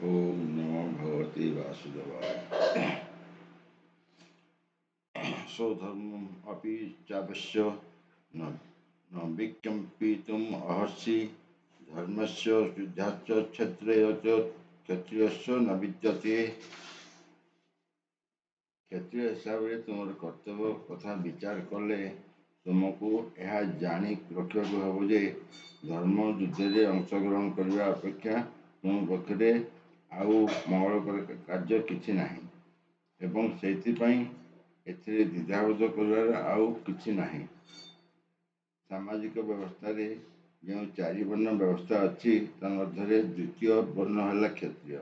ओम नमो भगवते वासुदेवाय। स्वधर्मम् अपि चापश्य न न विकम्पितुम् अर्हसि। धर्मस्य शुद्धाच्च क्षत्रियस्य क्षत्रियस्य न विद्यते। କ୍ଷତ୍ରିୟ ହିସାବରେ ତୁମର କର୍ତ୍ତବ୍ୟ କଥା ବିଚାର କଲେ ତୁମକୁ ଏହା ଜାଣି ରଖିବାକୁ ହେବ ଯେ ଧର୍ମ ଯୁଦ୍ଧରେ ଅଂଶଗ୍ରହଣ କରିବା ଅପେକ୍ଷା ତୁମ ପାଖରେ ଆଉ ମଙ୍ଗଳକର କାର୍ଯ୍ୟ କିଛି ନାହିଁ ଏବଂ ସେଇଥିପାଇଁ ଏଥିରେ ଦ୍ୱିଧାବୋଧ କରିବାର ଆଉ କିଛି ନାହିଁ। ସାମାଜିକ ବ୍ୟବସ୍ଥାରେ ଯେଉଁ ଚାରି ବର୍ଣ୍ଣ ବ୍ୟବସ୍ଥା ଅଛି ତା ମଧ୍ୟରେ ଦ୍ୱିତୀୟ ବର୍ଣ୍ଣ ହେଲା କ୍ଷତ୍ରିୟ।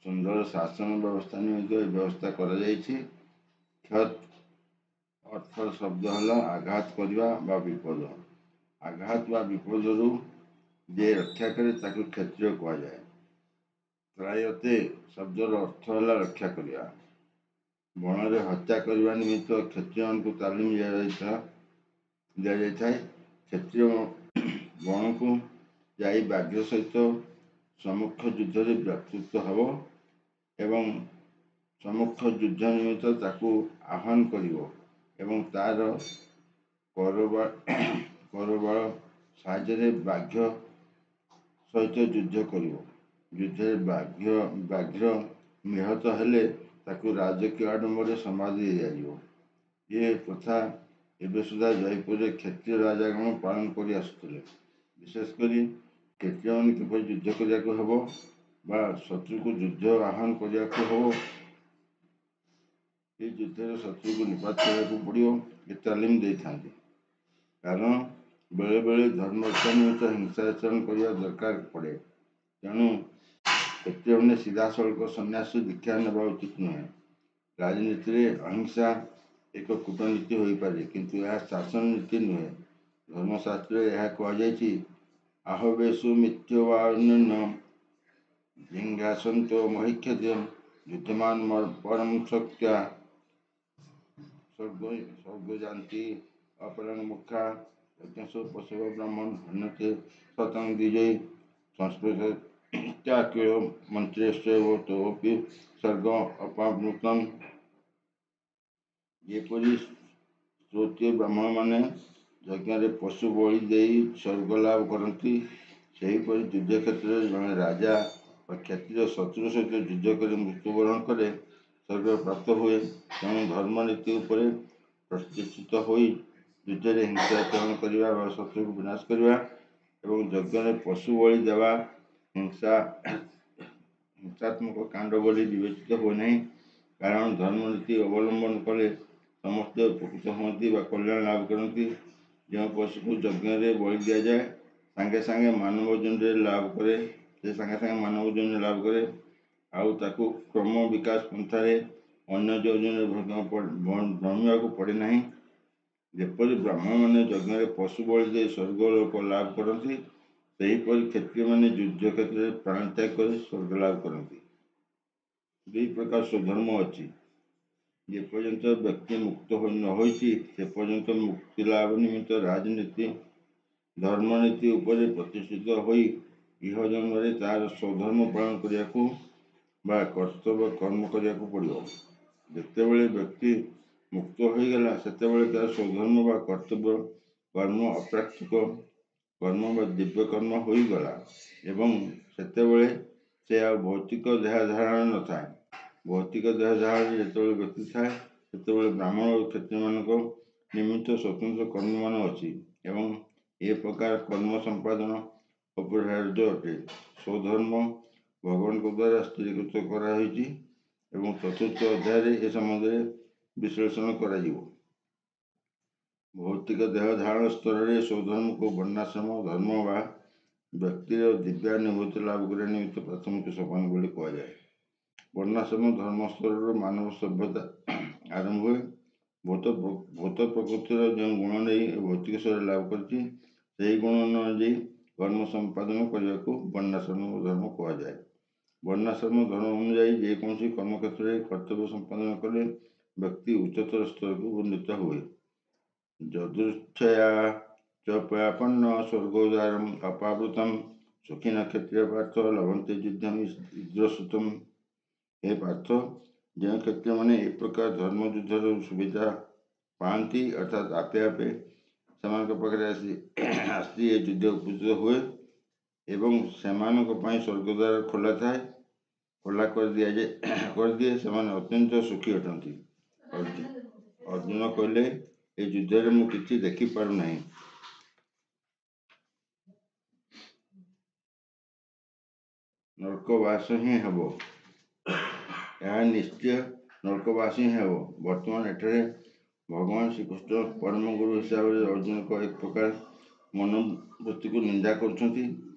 ସୁନ୍ଦର ଶାସନ ବ୍ୟବସ୍ଥା ନିମିତ୍ତ ଏହି ବ୍ୟବସ୍ଥା କରାଯାଇଛି। କ୍ଷତ୍ ଅର୍ଥ ଶବ୍ଦ ହେଲା ଆଘାତ କରିବା ବା ବିପଦ। ଆଘାତ ବା ବିପଦରୁ ଯିଏ ରକ୍ଷା କରେ ତାକୁ କ୍ଷତ୍ରିୟ କୁହାଯାଏ। ତ୍ରାୟତେ ଶବ୍ଦର ଅର୍ଥ ହେଲା ରକ୍ଷା କରିବା। ବଣରେ ହତ୍ୟା କରିବା ନିମିତ୍ତ କ୍ଷତ୍ରିୟମାନଙ୍କୁ ତାଲିମ ଦିଆଯାଇଥାଏ। କ୍ଷତ୍ରିୟ ବଣକୁ ଯାଇ ବ୍ୟାଘ୍ର ସହିତ ସମ୍ମୁଖ ଯୁଦ୍ଧରେ ବ୍ୟାପୃତ ହେବ ଏବଂ ସମ୍ମୁଖ ଯୁଦ୍ଧ ନିମିତ୍ତ ତାକୁ ଆହ୍ୱାନ କରିବ ଏବଂ ତାର କରବାଳ ସାହାଯ୍ୟରେ ବାଘ୍ୟ ସହିତ ଯୁଦ୍ଧ କରିବ। ଯୁଦ୍ଧରେ ବ୍ୟାଘ୍ର ନିହତ ହେଲେ ତାକୁ ରାଜକୀୟ ଆଡ଼ମ୍ବରରେ ସମାଧି ଦିଆଯିବ। ଏ ପ୍ରଥା ଏବେ ସୁଦ୍ଧା ଜୟପୁରରେ କ୍ଷତ୍ରିୟ ରାଜାଗଣ ପାଳନ କରି ଆସୁଥିଲେ। ବିଶେଷ କରି କ୍ଷତ୍ରିୟମାନେ କିପରି ଯୁଦ୍ଧ କରିବାକୁ ହେବ ବା ଶତ୍ରୁକୁ ଯୁଦ୍ଧ ଆହ୍ୱାନ କରିବାକୁ ହେବ, ଏ ଯୁଦ୍ଧରେ ଶତ୍ରୁକୁ ନିପାତ କରିବାକୁ ପଡ଼ିବ, ଏ ତାଲିମ ଦେଇଥାନ୍ତି। କାରଣ ବେଳେବେଳେ ଧର୍ମରକ୍ଷା ନିମିତ୍ତ ହିଂସାଚରଣ କରିବା ଦରକାର ପଡ଼େ। ତେଣୁ କ୍ଷତ୍ରିୟମାନେ ସିଧାସଳଖ ସନ୍ନ୍ୟାସ ଦୀକ୍ଷା ନେବା ଉଚିତ ନୁହେଁ। ରାଜନୀତିରେ ଅହିଂସା ଏକ କୂଟନୀତି ହୋଇପାରେ, କିନ୍ତୁ ଏହା ଶାସନ ନୀତି ନୁହେଁ। ଧର୍ମଶାସ୍ତ୍ରରେ ଏହା କୁହାଯାଇଛି, ଆହବେଶୁ ମିଥ୍ୟବାନ୍ୟ ଜିଙ୍ଘାସନ୍ତୋ ମହିକ୍ଷତ୍ୟ ଯୁଦ୍ଧମାନ ପରମ ଶକ୍ତ୍ୟା ସ୍ୱର୍ଗଯାନ୍ତି ଅପରାଙ୍ଗ ମୁଖା ଯଜ୍ଞସୁ ପଶବ ବ୍ରାହ୍ମଣ ହନ୍ୟତେ ଶତଂ ଦ୍ୱିଜୟ ସଂସ୍ପୃତ୍ୟାକିଳ ମନ୍ତ୍ରେଶ୍ୱ ତୋପି ସ୍ୱର୍ଗ ଅପାବୃତଂ। ଯେପରି ଶ୍ରୋତ୍ରିୟ ବ୍ରାହ୍ମଣମାନେ ଯଜ୍ଞରେ ପଶୁ ବଳି ଦେଇ ସ୍ୱର୍ଗ ଲାଭ କରନ୍ତି, ସେହିପରି ଯୁଦ୍ଧ କ୍ଷେତ୍ରରେ ଜଣେ ରାଜା ବା କ୍ଷତ୍ରିୟ ଶତ୍ରୁ ସହିତ ଯୁଦ୍ଧ କରି ମୃତ୍ୟୁବରଣ କଲେ ସ୍ୱର୍ଗ ପ୍ରାପ୍ତ ହୁଏ। ତେଣୁ ଧର୍ମନୀତି ଉପରେ ପ୍ରତିଷ୍ଠିତ ହୋଇ ଯୁଦ୍ଧରେ ହିଂସାଚରଣ କରିବା ବା ଶତ୍ରୁକୁ ବିନାଶ କରିବା ଏବଂ ଯଜ୍ଞରେ ପଶୁ ବଳି ଦେବା ହିଂସାତ୍ମକ କାଣ୍ଡ ବୋଲି ବିବେଚିତ ହୁଏ ନାହିଁ। କାରଣ ଧର୍ମନୀତି ଅବଲମ୍ବନ କଲେ ସମସ୍ତେ ଉପକୃତ ହୁଅନ୍ତି ବା କଲ୍ୟାଣ ଲାଭ କରନ୍ତି। ଯେଉଁ ପଶୁକୁ ଯଜ୍ଞରେ ବଳି ଦିଆଯାଏ ସାଙ୍ଗେ ସାଙ୍ଗେ ମାନବ ଜନ୍ମରେ ଲାଭ କରେ ଆଉ ତାକୁ କ୍ରମ ବିକାଶ ପନ୍ଥାରେ ଅନ୍ୟ ଯୌଜନରେ ଭ୍ରମିବାକୁ ପଡ଼େ ନାହିଁ। ଯେପରି ବ୍ରାହ୍ମଣମାନେ ଯଜ୍ଞରେ ପଶୁ ବଳି ଦେଇ ସ୍ୱର୍ଗଲୋକ ଲାଭ କରନ୍ତି, ସେହିପରି କ୍ଷତ୍ରିୟମାନେ ଯୁଦ୍ଧ କ୍ଷେତ୍ରରେ ପ୍ରାଣତ୍ୟାଗ କରି ସ୍ୱର୍ଗ ଲାଭ କରନ୍ତି। ଦୁଇ ପ୍ରକାର ସ୍ୱଧର୍ମ ଅଛି। ଯେପର୍ଯ୍ୟନ୍ତ ବ୍ୟକ୍ତି ମୁକ୍ତ ନ ହୋଇଛି ସେ ପର୍ଯ୍ୟନ୍ତ ମୁକ୍ତି ଲାଭ ନିମିତ୍ତ ରାଜନୀତି ଧର୍ମନୀତି ଉପରେ ପ୍ରତିଷ୍ଠିତ ହୋଇ ଇହ ଜନ୍ମରେ ତାହାର ସ୍ୱଧର୍ମ ପାଳନ କରିବାକୁ ବା କର୍ତ୍ତବ୍ୟ କର୍ମ କରିବାକୁ ପଡ଼ିବ। ଯେତେବେଳେ ବ୍ୟକ୍ତି ମୁକ୍ତ ହୋଇଗଲା ସେତେବେଳେ ତାର ସ୍ୱଧର୍ମ ବା କର୍ତ୍ତବ୍ୟ କର୍ମ ଅପ୍ରାକୃତିକ କର୍ମ ବା ଦିବ୍ୟ କର୍ମ ହୋଇଗଲା ଏବଂ ସେତେବେଳେ ସେ ଆଉ ଭୌତିକ ଦେହଧାରଣ ନଥାଏ। ଭୌତିକ ଦେହଧାରଣରେ ଯେତେବେଳେ ବ୍ୟକ୍ତି ଥାଏ ସେତେବେଳେ ବ୍ରାହ୍ମଣ ଓ କ୍ଷତ୍ରିୟମାନଙ୍କ ନିମିତ୍ତ ସ୍ୱତନ୍ତ୍ର କର୍ମମାନ ଅଛି ଏବଂ ଏ ପ୍ରକାର କର୍ମ ସମ୍ପାଦନ ଅପରିହାର୍ଯ୍ୟ ଅଟେ। ସ୍ୱଧର୍ମ ଭଗବାନଙ୍କ ଦ୍ୱାରା ସ୍ଥିରୀକୃତ କରାହୋଇଛି ଏବଂ ଚତୁର୍ଥ ଅଧ୍ୟାୟରେ ଏ ସମ୍ବନ୍ଧରେ ବିଶ୍ଳେଷଣ କରାଯିବ। ଭୌତିକ ଦେହ ଧାରଣ ସ୍ତରରେ ସ୍ୱଧର୍ମକୁ ବର୍ଣ୍ଣାଶ୍ରମ ଧର୍ମ ବା ବ୍ୟକ୍ତିର ଦିବ୍ୟାନୁଭୂତି ଲାଭ କରିବା ନିମିତ୍ତ ପ୍ରାଥମିକ ସୋପାନ ବୋଲି କୁହାଯାଏ। ବର୍ଣ୍ଣାଶ୍ରମ ଧର୍ମ ସ୍ତରରୁ ମାନବ ସଭ୍ୟତା ଆରମ୍ଭ ହୁଏ। ଭୂତ ପ୍ରକୃତିର ଯେଉଁ ଗୁଣ ନେଇ ଭୌତିକ ଶରୀର ଲାଭ କରିଛି ସେହି ଗୁଣ ଅନୁଯାୟୀ କର୍ମ ସମ୍ପାଦନ କରିବାକୁ ବର୍ଣ୍ଣାଶ୍ରମ ଧର୍ମ କୁହାଯାଏ। ବର୍ଣ୍ଣାଶ୍ରମ ଧର୍ମ ଅନୁଯାୟୀ ଯେକୌଣସି କର୍ମକ୍ଷେତ୍ରରେ କର୍ତ୍ତବ୍ୟ ସମ୍ପାଦନ କଲେ ବ୍ୟକ୍ତି ଉଚ୍ଚତର ସ୍ତରକୁ ଉନ୍ନୀତ ହୁଏ। ଯଦୃଚ୍ଛୟା च पयापन्न स्वर्गोद्वारम् अपावृतं ସୁଖୀ କ୍ଷତ୍ରିୟ ପାର୍ଥ ଲଭନ୍ତେ ଯୁଦ୍ଧମ୍ ଇନ୍ଦ୍ରସୁତମ୍। ହେ ପାର୍ଥ, ଯେଉଁ କ୍ଷତ୍ରିୟମାନେ ଏ ପ୍ରକାର ଧର୍ମ ଯୁଦ୍ଧର ସୁବିଧା ପାଆନ୍ତି ଅର୍ଥାତ୍ ଆପେ ଆପେ ସେମାନଙ୍କ ପାଖରେ ଆସି ଏ ଯୁଦ୍ଧ ଉପସ୍ଥିତ ହୁଏ ଏବଂ ସେମାନଙ୍କ ପାଇଁ ସ୍ୱର୍ଗଦ୍ୱାର ଖୋଲା ଥାଏ, ଖୋଲା କରିଦିଏ, ସେମାନେ ଅତ୍ୟନ୍ତ ସୁଖୀ ଅଟନ୍ତି। ଅର୍ଜୁନ କହିଲେ, ଏ ଯୁଦ୍ଧରେ ମୁଁ କିଛି ଦେଖିପାରୁନାହିଁ। ନରକବାସ ହିଁ ହେବ, ଏହା ନିଶ୍ଚୟ ନରକବାସ ହିଁ ହେବ। ବର୍ତ୍ତମାନ ଏଠାରେ ଭଗବାନ ଶ୍ରୀକୃଷ୍ଣ ପରମ ଗୁରୁ ହିସାବରେ ଅର୍ଜୁନଙ୍କ ଏକ ପ୍ରକାର ମନୋବୃତ୍ତିକୁ ନିନ୍ଦା କରୁଛନ୍ତି।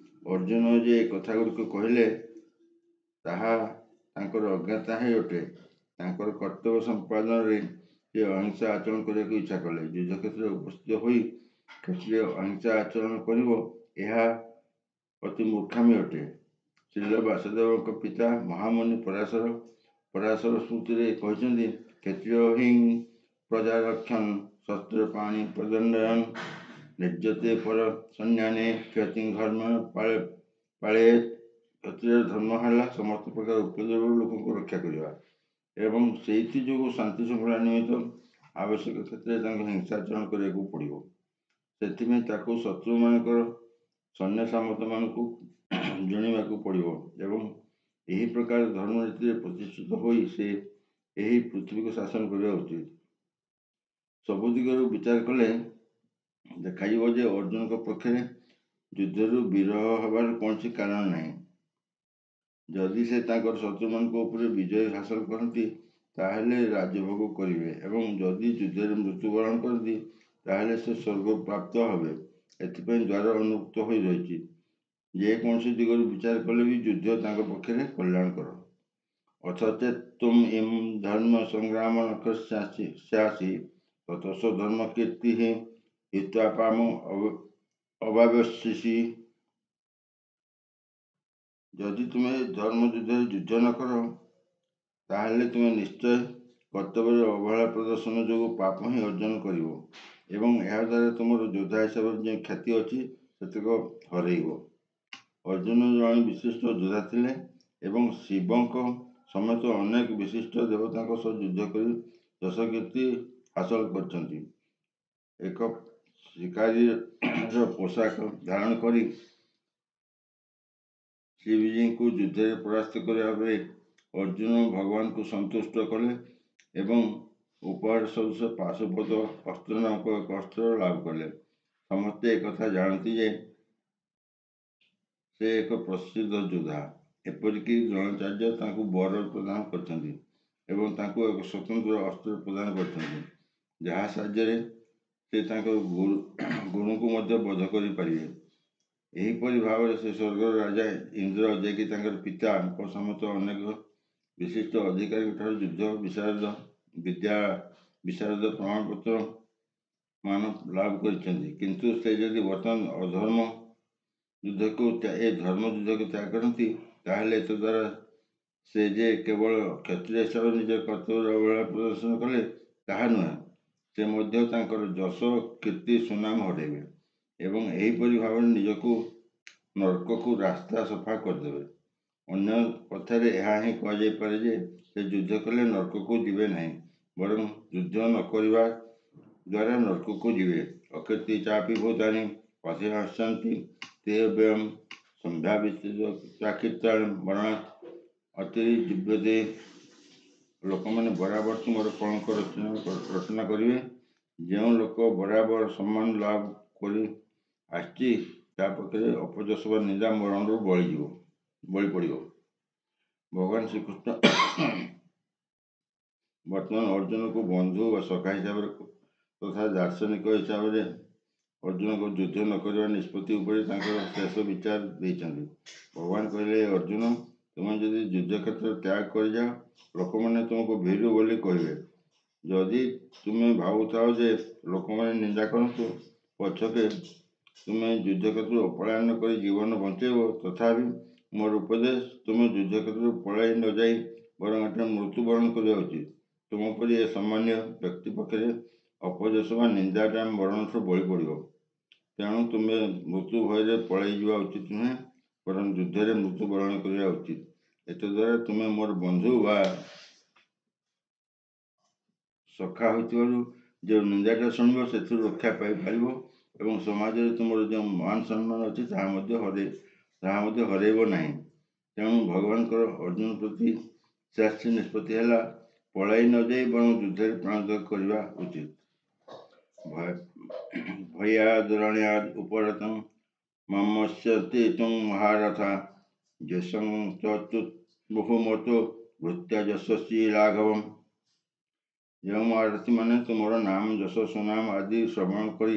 ଅର୍ଜୁନ ଯେ ଏ କଥା ଗୁଡ଼ିକ କହିଲେ ତାହା ତାଙ୍କର ଅଜ୍ଞତା ହିଁ ଅଟେ। ତାଙ୍କର କର୍ତ୍ତବ୍ୟ ସମ୍ପାଦନରେ ସେ ଅହିଂସା ଆଚରଣ କରିବାକୁ ଇଚ୍ଛା କଲେ। ଯୁଦ୍ଧ କ୍ଷେତ୍ରରେ ଉପସ୍ଥିତ ହୋଇ କ୍ଷତ୍ରିୟ ଅହିଂସା ଆଚରଣ କରିବ, ଏହା ଅତି ମୂର୍ଖାମି ଅଟେ। ଶ୍ରୀଲ ବ୍ୟାସଦେବଙ୍କ ପିତା ମହାମୁନି ପରାଶର ସ୍ମୃତିରେ କହିଛନ୍ତି, କ୍ଷତ୍ରିୟ ହିଁ ପ୍ରଜାରକ୍ଷନ୍ ଶସ୍ତ୍ର ପାଣି ପ୍ରଦଣ୍ଡୟନ୍ ନିର୍ଯତେ ପର ସନ୍ନ୍ୟାନେ କ୍ଷତି ଧର୍ମ ପାଳେତ୍। କ୍ଷତ୍ରିୟର ଧର୍ମ ହେଲା ସମସ୍ତ ପ୍ରକାର ଉପଦ୍ରବରୁ ଲୋକଙ୍କୁ ରକ୍ଷା କରିବା ଏବଂ ସେଇଥି ଯୋଗୁଁ ଶାନ୍ତି ଶୃଙ୍ଖଳା ନିମିତ୍ତ ଆବଶ୍ୟକ କ୍ଷେତ୍ରରେ ତାଙ୍କୁ ହିଂସାଚରଣ କରିବାକୁ ପଡ଼ିବ। ସେଥିପାଇଁ ତାକୁ ଶତ୍ରୁମାନଙ୍କର ସୈନ୍ୟ ସାମନ୍ତମାନଙ୍କୁ ଜଣିବାକୁ ପଡ଼ିବ ଏବଂ ଏହି ପ୍ରକାର ଧର୍ମନୀତିରେ ପ୍ରତିଷ୍ଠିତ ହୋଇ ସେ ଏହି ପୃଥିବୀକୁ ଶାସନ କରିବା ଉଚିତ। ସବୁ ଦିଗରୁ ବିଚାର କଲେ ଦେଖାଯିବ ଯେ ଅର୍ଜୁନଙ୍କ ପକ୍ଷରେ ଯୁଦ୍ଧରୁ ବିରହ ହେବାର କୌଣସି କାରଣ ନାହିଁ। ଯଦି ସେ ତାଙ୍କର ଶତ୍ରୁମାନଙ୍କ ଉପରେ ବିଜୟ ହାସଲ କରନ୍ତି ତାହେଲେ ରାଜଭୋଗ କରିବେ ଏବଂ ଯଦି ଯୁଦ୍ଧରେ ମୃତ୍ୟୁବରଣ କରନ୍ତି ତାହେଲେ ସେ ସ୍ୱର୍ଗ ପ୍ରାପ୍ତ ହେବେ। ଏଥିପାଇଁ ଦ୍ୱାର ଉନ୍ମୁକ୍ତ ହୋଇ ରହିଛି। ଯେକୌଣସି ଦିଗରୁ ବିଚାର କଲେ ବି ଯୁଦ୍ଧ ତାଙ୍କ ପକ୍ଷରେ କଲ୍ୟାଣକର। ଅଥ ଚେତ୍ ଇମ୍ ଧର୍ମ ସଂଗ୍ରାମ ନ କର୍ଷ୍ୟାସି ତତଃ ଧର୍ମ କୀର୍ତ୍ତି ହିତ୍ୱା ପାମ ଅବାବସ୍ୟସି। ଯଦି ତୁମେ ଧର୍ମ ଯୁଦ୍ଧରେ ଯୁଦ୍ଧ ନ କର ତାହେଲେ ତୁମେ ନିଶ୍ଚୟ କର୍ତ୍ତବ୍ୟରେ ଅବହେଳା ପ୍ରଦର୍ଶନ ଯୋଗୁଁ ପାପ ହିଁ ଅର୍ଜନ କରିବ ଏବଂ ଏହାଦ୍ୱାରା ତୁମର ଯୋଦ୍ଧା ହିସାବରେ ଯେଉଁ ଖ୍ୟାତି ଅଛି ସେତକ ହରାଇବ। ଅର୍ଜୁନ ଜଣେ ବିଶିଷ୍ଟ ଯୋଦ୍ଧା ଥିଲେ ଏବଂ ଶିବଙ୍କ ସମେତ ଅନେକ ବିଶିଷ୍ଟ ଦେବତାଙ୍କ ସହ ଯୁଦ୍ଧ କରି ଯଶ କୀର୍ତ୍ତି ହାସଲ କରିଛନ୍ତି। ଏକ ଶିକାରୀର ପୋଷାକ ଧାରଣ କରି ଶ୍ରୀବିଜୟଙ୍କୁ ଯୁଦ୍ଧରେ ପରାସ୍ତ କରିବା ପରେ ଅର୍ଜୁନ ଭଗବାନଙ୍କୁ ସନ୍ତୁଷ୍ଟ କଲେ ଏବଂ ଉପହାର ସଦୃଶ ପାଶୁପତ ଅସ୍ତ୍ର ନାମକ ଏକ ଅସ୍ତ୍ର ଲାଭ କଲେ। ସମସ୍ତେ ଏକଥା ଜାଣନ୍ତି ଯେ ସେ ଏକ ପ୍ରସିଦ୍ଧ ଯୋଦ୍ଧା। ଏପରିକି ଦ୍ରୋଣାଚାର୍ଯ୍ୟ ତାଙ୍କୁ ବର ପ୍ରଦାନ କରିଛନ୍ତି ଏବଂ ତାଙ୍କୁ ଏକ ସ୍ୱତନ୍ତ୍ର ଅସ୍ତ୍ର ପ୍ରଦାନ କରିଛନ୍ତି ଯାହା ସାହାଯ୍ୟରେ ସେ ତାଙ୍କ ଗୁରୁଙ୍କୁ ମଧ୍ୟ ବଧ କରିପାରିବେ। ଏହିପରି ଭାବରେ ସେ ସ୍ୱର୍ଗର ରାଜା ଇନ୍ଦ୍ର, ଯିଏକି ତାଙ୍କର ପିତାଙ୍କ ସମେତ ଅନେକ ବିଶିଷ୍ଟ ଅଧିକାରୀଙ୍କଠାରୁ ଯୁଦ୍ଧ ବିଶାରଦ ପ୍ରମାଣପତ୍ର ମାନ ଲାଭ କରିଛନ୍ତି। କିନ୍ତୁ ସେ ଯଦି ବର୍ତ୍ତମାନ ଧର୍ମ ଯୁଦ୍ଧକୁ ତ୍ୟାଗ କରନ୍ତି ତାହେଲେ ଏତଦ୍ୱାରା ସେ ଯେ କେବଳ କ୍ଷତ୍ରିୟ ହିସାବରେ ନିଜର କର୍ତ୍ତବ୍ୟର ଅବହେଳା ପ୍ରଦର୍ଶନ କଲେ ତାହା ନୁହେଁ, ସେ ମଧ୍ୟ ତାଙ୍କର ଯଶ କୀର୍ତ୍ତି ସୁନାମ ହରାଇବେ ଏବଂ ଏହିପରି ଭାବରେ ନିଜକୁ ନରକକୁ ରାସ୍ତା ସଫା କରିଦେବେ। ଅନ୍ୟ କଥାରେ ଏହା ହିଁ କୁହାଯାଇପାରେ ଯେ ସେ ଯୁଦ୍ଧ କଲେ ନରକକୁ ଯିବେ ନାହିଁ, ବରଂ ଯୁଦ୍ଧ ନ କରିବା ଦ୍ୱାରା ନରକକୁ ଯିବେ। ଅକୀର୍ତ୍ତି ଚାପି ଭୂତାନି ପଥେନଶ୍ୟନ୍ତି te ବ୍ୟୟମ୍ ସମ୍ଭାବିତକୀର୍ତ୍ତନ ବର୍ଣ୍ଣାତ୍ ଅତିରିଜ୍ୟତେ। ଲୋକମାନେ ବରାବର ତୁମର କଳଙ୍କ ରଚନା କରିବେ। ଯେଉଁ ଲୋକ ବରାବର ସମ୍ମାନ ଲାଭ କରି ଆସିଛି ତା ପକ୍ଷରେ ଅପଯଶ ବା ନିନ୍ଦା ମରଣରୁ ବଳି ପଡ଼ିବ। ଭଗବାନ ଶ୍ରୀକୃଷ୍ଣ ବର୍ତ୍ତମାନ ଅର୍ଜୁନକୁ ବନ୍ଧୁ ବା ସଖା ହିସାବରେ ତଥା ଦାର୍ଶନିକ ହିସାବରେ ଅର୍ଜୁନଙ୍କ ଯୁଦ୍ଧ ନ କରିବା ନିଷ୍ପତ୍ତି ଉପରେ ତାଙ୍କର ଶେଷ ବିଚାର ଦେଇଛନ୍ତି। ଭଗବାନ କହିଲେ, ଅର୍ଜୁନ, ତୁମେ ଯଦି ଯୁଦ୍ଧକ୍ଷେତ୍ର ତ୍ୟାଗ କରିଯାଅ ଲୋକମାନେ ତୁମକୁ ଭୀରୁ ବୋଲି କହିବେ। ଯଦି ତୁମେ ଭାବୁଥାଅ ଯେ ଲୋକମାନେ ନିନ୍ଦା କରନ୍ତୁ ପଛକେ ତୁମେ ଯୁଦ୍ଧକ୍ଷେତ୍ରରୁ ପଳାୟନ କରି ଜୀବନ ବଞ୍ଚାଇବ, ତଥାପି ମୋର ଉପଦେଶ, ତୁମେ ଯୁଦ୍ଧକ୍ଷେତ୍ରରୁ ପଳାଇ ନ ଯାଇ ବରଂ ଏଠାରେ ମୃତ୍ୟୁବରଣ କରିବା ଉଚିତ। ତୁମ ପରି ଏ ସମ୍ମାନୀୟ ବ୍ୟକ୍ତି ପକ୍ଷରେ ଅପଯଶ ବା ନିନ୍ଦାଟା ମରଣଠୁ ବଳି ପଡ଼ିବ। ତେଣୁ ତୁମେ ମୃତ୍ୟୁ ଭୟରେ ପଳାଇ ଯିବା ଉଚିତ ନୁହେଁ। ବରଂ ଯୁଦ୍ଧରେ ମୃତ୍ୟୁବରଣ କରିବା ଉଚିତ। ଏତଦ୍ୱାରା ତୁମେ ମୋର ବନ୍ଧୁ ବା ସଖା ହୋଇଥିବାରୁ ଯେଉଁ ନିନ୍ଦାଟା ଶୁଣିବ ସେଥିରୁ ରକ୍ଷା ପାଇପାରିବ ଏବଂ ସମାଜରେ ତୁମର ଯେଉଁ ମାନ ସମ୍ମାନ ଅଛି ତାହା ମଧ୍ୟ ହରାଇବ ନାହିଁ। ତେଣୁ ଭଗବାନଙ୍କର ଅର୍ଜୁନ ପ୍ରତି ଶାସ୍ତ୍ରୀ ନିଷ୍ପତ୍ତି ହେଲା ପଳାଇ ନ ଯାଇ ବରଂ ଯୁଦ୍ଧରେ ପ୍ରାଣତ୍ୟାଗ କରିବା ଉଚିତ। ଭୟାଦରण्याଦ୍ ଉପରତଂ ମମସ୍ୟତେ ତୁଂ ମହାରଥା ଯଶଂ ଚତୁର୍ବୁହୁମତୋ ଭୃତ୍ୟା ଯଶସ୍ୱୀ ଲାଘବମ୍। ଯେଉଁ ମହାରଥୀମାନେ ତୁମର ନାମ ଯଶ ସୁନାମ ଆଦି ଶ୍ରବଣ କରି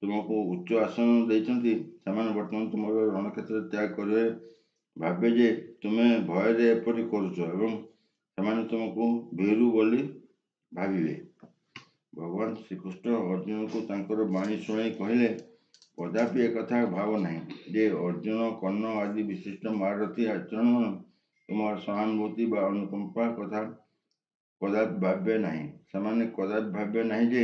ତୁମକୁ ଉଚ୍ଚ ଆସନ ଦେଇଛନ୍ତି ସେମାନେ ବର୍ତ୍ତମାନ ତୁମର ରଣକ୍ଷେତ୍ର ତ୍ୟାଗ କରିବେ ଭାବେ ଯେ ତୁମେ ଭୟରେ ଏପରି କରୁଛ ଏବଂ ସେମାନେ ତୁମକୁ ଭୀରୁ ବୋଲି ଭାବିବେ। ଭଗବାନ ଶ୍ରୀକୃଷ୍ଣ ଅର୍ଜୁନକୁ ତାଙ୍କର ବାଣୀ ଶୁଣାଇ କହିଲେ, କଦାପି ଏକଥା ଭାବ ନାହିଁ ଯେ ଅର୍ଜୁନ କର୍ଣ୍ଣ ଆଦି ବିଶିଷ୍ଟ ମହାରଥୀ ଆଚରଣ ତୁମର ସହାନୁଭୂତି ବା ଅନୁକମ୍ପା କଥା କଦାପି ଭାବେ ନାହିଁ। ସେମାନେ କଦାପି ଭାବେ ନାହିଁ ଯେ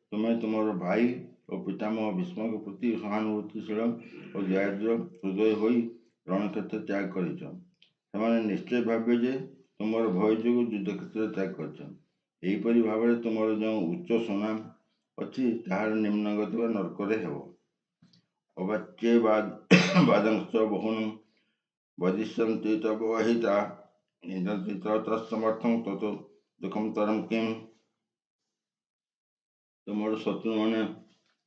ତୁମେ ତୁମର ଭାଇ ଓ ପିତାମହ ଭୀଷ୍ମଙ୍କ ପ୍ରତି ସହାନୁଭୂତିଶୀଳ ଓ ଦୟାର୍ଦ୍ର ହୃଦୟ ହୋଇ ରଣକ୍ଷେତ୍ର ତ୍ୟାଗ କରିଛ। ସେମାନେ ନିଶ୍ଚୟ ଭାବେ ଯେ ତୁମର ଭୟ ଯୋଗୁଁ ଯୁଦ୍ଧକ୍ଷେତ୍ର ତ୍ୟାଗ କରିଛ। ଏହିପରି ଭାବରେ ତୁମର ଯେଉଁ ଉଚ୍ଚ ସୁନାମ ଅଛି ତାହାର ନିମ୍ନଗତି ବା ନରକରେ ହେବ। ଅବାଚ୍ୟ ବାଦଂଶ ବହୁନଂ ବଦିଷ୍ୟନ୍ତି ତବ ଅହିତା ନିନ୍ଦନ୍ତି ତତ୍ସମର୍ଥଂ ତତୋ ଦୁଃଖଂ ତରଂ କିମ୍। ତୁମର ଶତ୍ରୁମାନେ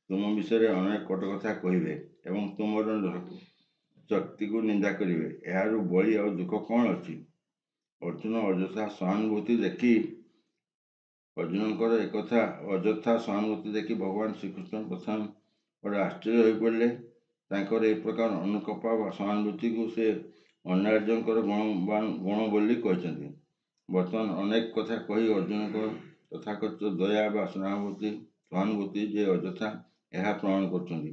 ତୁମ ବିଷୟରେ ଅନେକ କଟ କଥା କହିବେ ଏବଂ ତୁମର ଶକ୍ତିକୁ ନିନ୍ଦା କରିବେ। ଏହାରୁ ବଳି ଆଉ ଦୁଃଖ କ'ଣ ଅଛି? ଅର୍ଜୁନଙ୍କର ଅଯଥା ସହାନୁଭୂତି ଦେଖି ଭଗବାନ ଶ୍ରୀକୃଷ୍ଣ ପ୍ରଥମେ ବଡ଼ ଆଶ୍ଚର୍ଯ୍ୟ ହୋଇପଡ଼ିଲେ। ତାଙ୍କର ଏ ପ୍ରକାର ଅନୁକମ୍ପା ବା ସହାନୁଭୂତିକୁ ସେ ଅନ୍ୟାର୍ଯ୍ୟଙ୍କର ଗୁଣ ବୋଲି କହିଛନ୍ତି। ବର୍ତ୍ତମାନ ଅନେକ କଥା କହି ଅର୍ଜୁନଙ୍କ ତଥାକଥିତ ଦୟା ବା ସହାନୁଭୂତି ଯେ ଅଯଥା ଏହା ପ୍ରମାଣ କରୁଛନ୍ତି।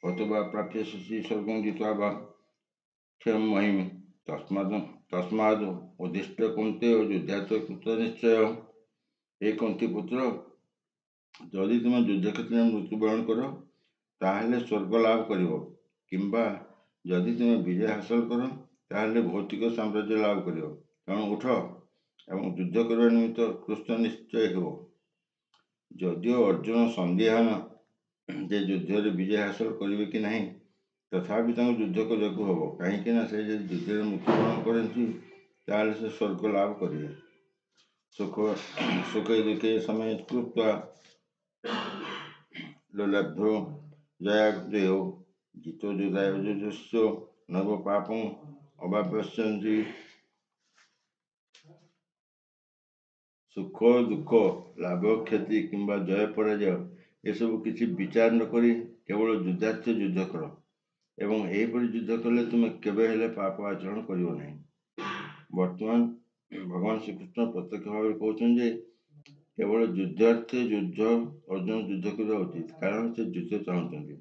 ହତବା ପ୍ରାପ୍ସ୍ୟସି ସ୍ୱର୍ଗଂ ଜିତ୍ୱା ବା କ୍ଷୟଂ ମହିଂ ତସ୍ମାଦ୍ ଉଦ୍ଦିଷ୍ଟ କୌନ୍ତେୟ ଯୁଦ୍ଧାର୍ଥ କୃତନିଶ୍ଚୟ। ହେ କୁନ୍ତୀ ପୁତ୍ର, ଯଦି ତୁମେ ଯୁଦ୍ଧକ୍ଷେତ୍ରରେ ମୃତ୍ୟୁବରଣ କର ତାହେଲେ ସ୍ୱର୍ଗ ଲାଭ କରିବ, କିମ୍ବା ଯଦି ତୁମେ ବିଜୟ ହାସଲ କର ତାହେଲେ ଭୌତିକ ସାମ୍ରାଜ୍ୟ ଲାଭ କରିବ। ତେଣୁ ଉଠ ଏବଂ ଯୁଦ୍ଧ କରିବା ନିମିତ୍ତ କୃତନିଶ୍ଚୟ ହୁଅ। ଯଦିଓ ଅର୍ଜୁନ ସନ୍ଦିହାନ ଯେ ଯୁଦ୍ଧରେ ବିଜୟ ହାସଲ କରିବେ କି ନାହିଁ, ତଥାପି ତାଙ୍କୁ ଯୁଦ୍ଧ କରିବାକୁ ହେବ, କାହିଁକି ନା ସେ ଯଦି ଯୁଦ୍ଧରେ ମୃତ୍ୟୁବରଣ କରନ୍ତି ତାହେଲେ ସେ ସ୍ୱର୍ଗ ଲାଭ କରିବେ। ସୁଖେ ଦୁଃଖେ ସମେ କୃତ୍ୱା ଲୋଲାଭ୍ୟୋ ଜୟାଜୟୋ ଜିତୋ ଯୁଧାୟ ନବ ପାପଂ ଅବାପ୍ସ୍ୟନ୍ତି। ସୁଖ ଦୁଃଖ ଲାଭ କ୍ଷତି କିମ୍ବା ଜୟ ପରାଜୟ ଏସବୁ କିଛି ବିଚାର ନ କରି କେବଳ ଯୁଦ୍ଧାର୍ଥେ ଯୁଦ୍ଧ କର ଏବଂ ଏହିପରି ଯୁଦ୍ଧ କଲେ ତୁମେ କେବେ ହେଲେ ପାପ ଆଚରଣ କରିବ ନାହିଁ। ବର୍ତ୍ତମାନ ଭଗବାନ ଶ୍ରୀକୃଷ୍ଣ ପ୍ରତ୍ୟକ୍ଷ ଭାବରେ କହୁଛନ୍ତି ଯେ କେବଳ ଯୁଦ୍ଧାର୍ଥେ ଅର୍ଜୁନ ଯୁଦ୍ଧ କରିବା ଉଚିତ, କାରଣ ସେ ଯୁଦ୍ଧ ଚାହୁଁଛନ୍ତି।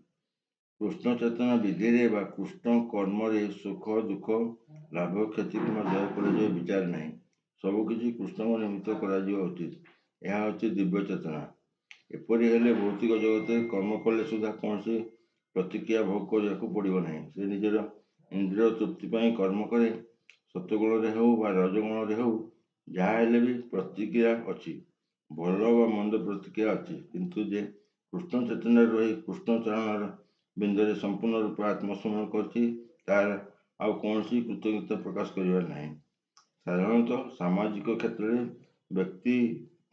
କୃଷ୍ଣ ଚେତନା ବିଧିରେ ବା କୃଷ୍ଣ କର୍ମରେ ସୁଖ ଦୁଃଖ ଲାଭ କ୍ଷତି କିମ୍ବା ଜୟ ପରାଜୟ ବିଚାର ନାହିଁ। ସବୁକିଛି କୃଷ୍ଣଙ୍କ ନିମିତ୍ତ କରାଯିବା ଉଚିତ। ଏହା ହେଉଛି ଦିବ୍ୟ ଚେତନା। ଏପରି ହେଲେ ଭୌତିକ ଜଗତରେ କର୍ମ କଲେ ସୁଦ୍ଧା କୌଣସି ପ୍ରତିକ୍ରିୟା ଭୋଗ କରିବାକୁ ପଡ଼ିବ ନାହିଁ। ସେ ନିଜର ଇନ୍ଦ୍ରିୟ ତୃପ୍ତି ପାଇଁ କର୍ମ କରେ। ସତ୍ୱଗୁଣରେ ହେଉ ବା ରଜଗୁଣରେ ହେଉ ଯାହା ହେଲେ ବି ପ୍ରତିକ୍ରିୟା ଅଛି, ଭଲ ବା ମନ୍ଦ ପ୍ରତିକ୍ରିୟା ଅଛି। କିନ୍ତୁ ଯେ କୃଷ୍ଣ ଚେତନାରେ ରହି କୃଷ୍ଣ ଚରଣର ବିନ୍ଦୁରେ ସମ୍ପୂର୍ଣ୍ଣ ରୂପେ ଆତ୍ମସମର୍ପଣ କରିଛି ତାହାର ଆଉ କୌଣସି କୃତଜ୍ଞତା ପ୍ରକାଶ କରିବାର ନାହିଁ। ସାଧାରଣତଃ ସାମାଜିକ କ୍ଷେତ୍ରରେ ବ୍ୟକ୍ତି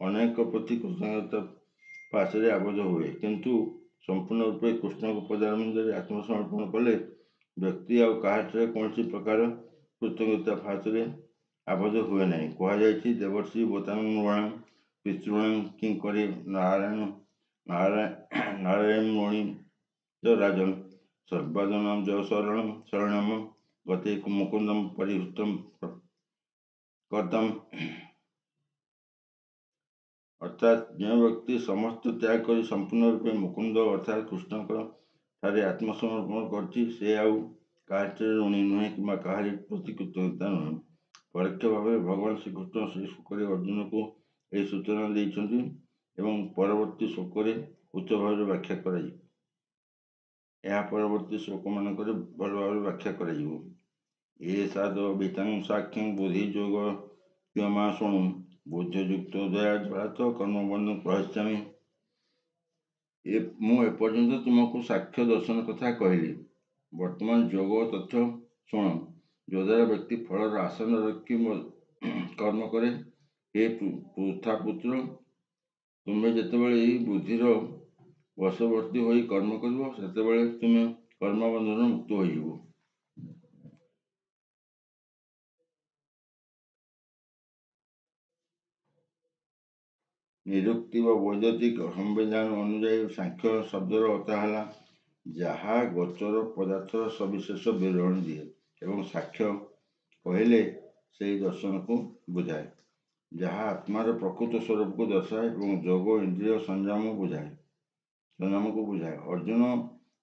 ଅନେକ ପ୍ରତି କୃତଜ୍ଞତା ପାଶରେ ଆବଦ୍ଧ ହୁଏ, କିନ୍ତୁ ସମ୍ପୂର୍ଣ୍ଣ ରୂପେ କୃଷ୍ଣଙ୍କ ପଦାରବିନ୍ଦରେ ଆତ୍ମସମର୍ପଣ କଲେ ବ୍ୟକ୍ତି ଆଉ କାହାଠାରେ କୌଣସି ପ୍ରକାର କୃତଜ୍ଞତା ପାଶରେ ଆବଦ୍ଧ ହୁଏ ନାହିଁ। କୁହାଯାଇଛି, ଦେବର୍ଷି ବୋତାନୃଣାଂ ପିତॄଣାଂ କିଂକରି ନାରାୟଣମୁନି ଚ ରାଜନ୍ ସର୍ବାଦନାଂ ଜ ଶରଣମ୍ ଗତେ ମୁକୁନ୍ଦଂ ପରିହୃତଂ କର୍ତ୍ତମ୍। ଅର୍ଥାତ୍ ଯେଉଁ ବ୍ୟକ୍ତି ସମସ୍ତ ତ୍ୟାଗ କରି ସମ୍ପୂର୍ଣ୍ଣ ରୂପେ ମୁକୁନ୍ଦ ଅର୍ଥାତ୍ କୃଷ୍ଣଙ୍କ ଠାରେ ଆତ୍ମସମର୍ପଣ କରିଛି ସେ ଆଉ କାହାଠାରେ ଋଣୀ ନୁହେଁ କିମ୍ବା କାହାରି ପ୍ରତି କୃତଜ୍ଞତା ନୁହେଁ। ପରୋକ୍ଷ ଭାବରେ ଭଗବାନ ଶ୍ରୀକୃଷ୍ଣ ସେହି ଶ୍ଲୋକରେ ଅର୍ଜୁନକୁ ଏହି ସୂଚନା ଦେଇଛନ୍ତି ଏବଂ ପରବର୍ତ୍ତୀ ଶ୍ଲୋକରେ ଉଚ୍ଚ ଭାବରେ ବ୍ୟାଖ୍ୟା କରାଯିବ। ଏହା ପରବର୍ତ୍ତୀ ଶ୍ଲୋକମାନଙ୍କରେ ଭଲ ଭାବରେ ବ୍ୟାଖ୍ୟା କରାଯିବ। ଏ ସାଧ ବିତାଂ ସାକ୍ଷଂ ବୁଦ୍ଧି ଯୋଗ କ୍ଷମା ଶୁଣୁ ବୁଦ୍ଧିଯୁକ୍ତ ଦୟା ଜ୍ୱଳାତ କର୍ମବନ୍ଧୁ ପ୍ରହସ୍ୟାମି। ମୁଁ ଏପର୍ଯ୍ୟନ୍ତ ତୁମକୁ ସାକ୍ଷ୍ୟ ଦର୍ଶନ କଥା କହିଲି। ବର୍ତ୍ତମାନ ଯୋଗ ତଥ୍ୟ ଶୁଣ, ଯଦ୍ୱାରା ବ୍ୟକ୍ତି ଫଳର ଆଶା ନ ରଖି କର୍ମ କରେ। ହେ ପୃଥା ପୁତ୍ର, ତୁମେ ଯେତେବେଳେ ଏହି ବୁଦ୍ଧିର ବଶବର୍ତ୍ତୀ ହୋଇ କର୍ମ କରିବ, ସେତେବେଳେ ତୁମେ କର୍ମବନ୍ଧନରୁ ମୁକ୍ତ ହୋଇଯିବ। ନିରୁକ୍ତି ବା ବୈଦ୍ୟୁତିକ ସମ୍ବିଧାନ ଅନୁଯାୟୀ ସାଂଖ୍ୟ ଶବ୍ଦର ଅର୍ଥ ହେଲା ଯାହା ଗୋଚର ପଦାର୍ଥର ସବିଶେଷ ବିବରଣୀ ଦିଏ, ଏବଂ ସାକ୍ଷ୍ୟ କହିଲେ ସେହି ଦର୍ଶନକୁ ବୁଝାଏ, ଯାହା ଆତ୍ମାର ପ୍ରକୃତ ସ୍ୱରୂପକୁ ଦର୍ଶାଏ ଏବଂ ଯୋଗ ଇନ୍ଦ୍ରିୟ ସଂଯମକୁ ବୁଝାଏ। ଅର୍ଜୁନ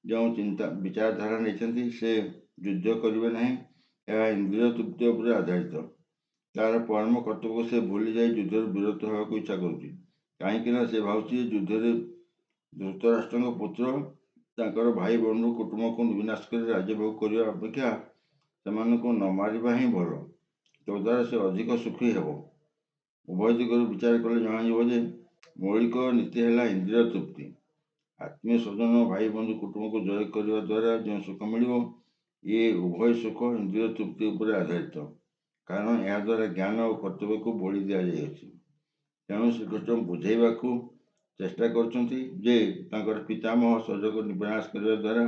ଯେଉଁ ବିଚାରଧାରା ନେଇଛନ୍ତି, ସେ ଯୁଦ୍ଧ କରିବେ ନାହିଁ, ଏହା ଇନ୍ଦ୍ରିୟ ତୃପ୍ତି ଉପରେ ଆଧାରିତ। ତାହାର ପରମ କର୍ତ୍ତବ୍ୟକୁ ସେ ଭୁଲି ଯାଇ ଯୁଦ୍ଧରୁ ବିରତ ହେବାକୁ ଇଚ୍ଛା କରୁଛି, କାହିଁକି ନା ସେ ଭାବୁଛି ଯୁଦ୍ଧରେ ଧୃତରାଷ୍ଟ୍ରଙ୍କ ପୁତ୍ର ତାଙ୍କର ଭାଇ ବନ୍ଧୁ କୁଟୁମ୍ବକୁ ବିନାଶ କରି ରାଜ୍ୟ ଭୋଗ କରିବା ଅପେକ୍ଷା ସେମାନଙ୍କୁ ନ ମାରିବା ହିଁ ଭଲ। ତଦ୍ୱାରା ସେ ଅଧିକ ସୁଖୀ ହେବ। ଉଭୟ ଦିଗରୁ ବିଚାର କଲେ ଜଣାଯିବ ଯେ ମୌଳିକ ନୀତି ହେଲା ଇନ୍ଦ୍ରିୟ ତୃପ୍ତି। ଆତ୍ମୀୟ ସ୍ୱଜନ ଭାଇ ବନ୍ଧୁ କୁଟୁମ୍ବକୁ ଜୟ କରିବା ଦ୍ୱାରା ଯେଉଁ ସୁଖ ମିଳିବ, ଇଏ ଉଭୟ ସୁଖ ଇନ୍ଦ୍ରିୟ ତୃପ୍ତି ଉପରେ ଆଧାରିତ, କାରଣ ଏହାଦ୍ୱାରା ଜ୍ଞାନ ଓ କର୍ତ୍ତବ୍ୟକୁ ବଳି ଦିଆଯାଇଅଛି। ତେଣୁ ଶ୍ରୀକୃଷ୍ଣ ବୁଝାଇବାକୁ ଚେଷ୍ଟା କରୁଛନ୍ତି ଯେ ତାଙ୍କର ପିତାମହ ଶରୀରକୁ ବିନାଶ କରିବା ଦ୍ୱାରା